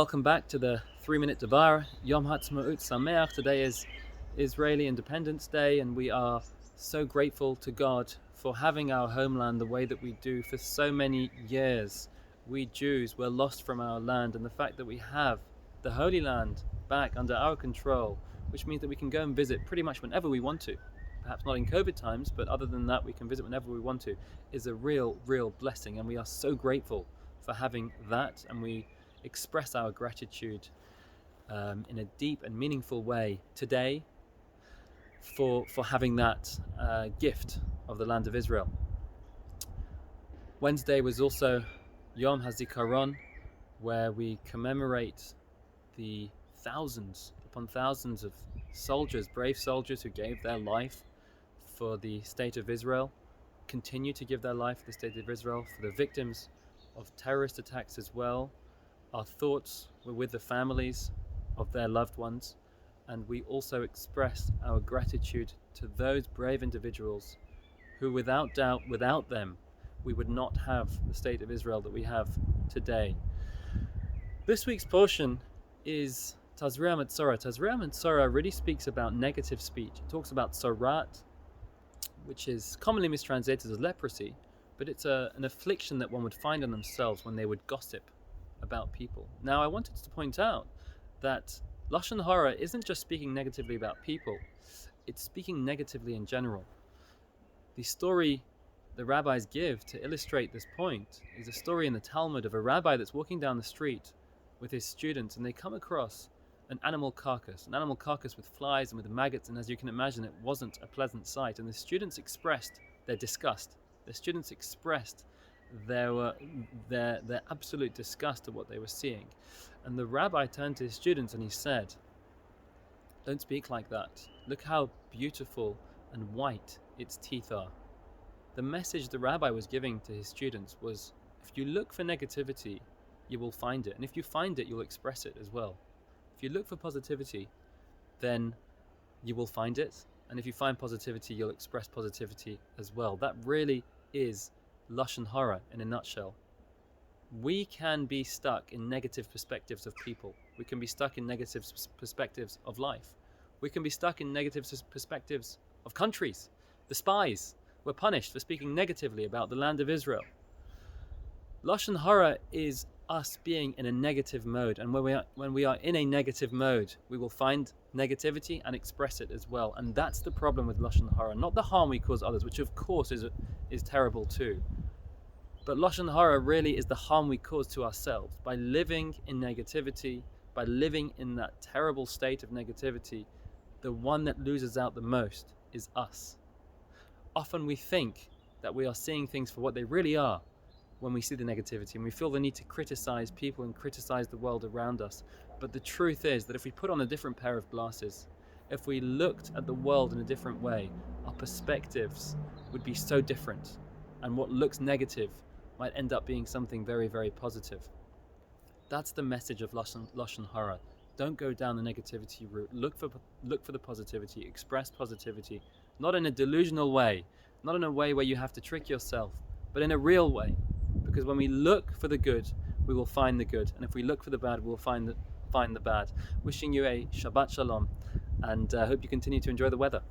Welcome back to the 3-Minute Devar. Yom Ha'atzmaut Sameach. Today is Israeli Independence Day, and we are so grateful to God for having our homeland the way that we do for so many years. We Jews were lost from our land, and the fact that we have the Holy Land back under our control, which means that we can go and visit pretty much whenever we want to. Perhaps not in COVID times, but other than that, we can visit whenever we want to, is a real blessing, and we are so grateful for having that, and we express our gratitude in a deep and meaningful way today for having that gift of the land of Israel. Wednesday was also Yom HaZikaron, where we commemorate the thousands upon thousands of soldiers, brave soldiers who gave their life for the state of Israel, continue to give their life for the state of Israel, for the victims of terrorist attacks as well. Our thoughts were with the families of their loved ones, and we also express our gratitude to those brave individuals who, without doubt, without them, we would not have the state of Israel that we have today. This week's portion is Tazria-Metzora. Tazria-Metzora really speaks about negative speech. It talks about sarat, which is commonly mistranslated as leprosy, but it's an affliction that one would find on themselves when they would gossip about people. Now, I wanted to point out that Lashon Hara isn't just speaking negatively about people, it's speaking negatively in general. The story the rabbis give to illustrate this point is a story in the Talmud of a rabbi that's walking down the street with his students, and they come across an animal carcass with flies and with maggots, and as you can imagine, it wasn't a pleasant sight, and the students expressed their disgust. The students expressed their absolute disgust at what they were seeing. And the rabbi turned to his students and he said, "Don't speak like that. Look how beautiful and white its teeth are." The message the rabbi was giving to his students was, if you look for negativity, you will find it. And if you find it, you'll express it as well. If you look for positivity, then you will find it. And if you find positivity, you'll express positivity as well. That really is Lashon Hara in a nutshell. We can be stuck in negative perspectives of people. We can be stuck in negative perspectives of life. We can be stuck in negative perspectives of countries. The spies were punished for speaking negatively about the land of Israel. Lashon Hara is us being in a negative mode, and when we are in a negative mode, we will find negativity and express it as well. And that's the problem with Lashon Hara, not the harm we cause others, which of course is terrible too. But Lashon Hara really is the harm we cause to ourselves by living in negativity, by living in that terrible state of negativity. The one that loses out the most is us. Often we think that we are seeing things for what they really are when we see the negativity, and we feel the need to criticize people and criticize the world around us. But the truth is that if we put on a different pair of glasses, if we looked at the world in a different way, our perspectives would be so different, and what looks negative might end up being something very, very positive. That's the message of Lashon Hara. Don't go down the negativity route. Look for the positivity. Express positivity, not in a delusional way, not in a way where you have to trick yourself, but in a real way. Because when we look for the good, we will find the good, and if we look for the bad, we will find the bad. Wishing you a Shabbat Shalom, and hope you continue to enjoy the weather.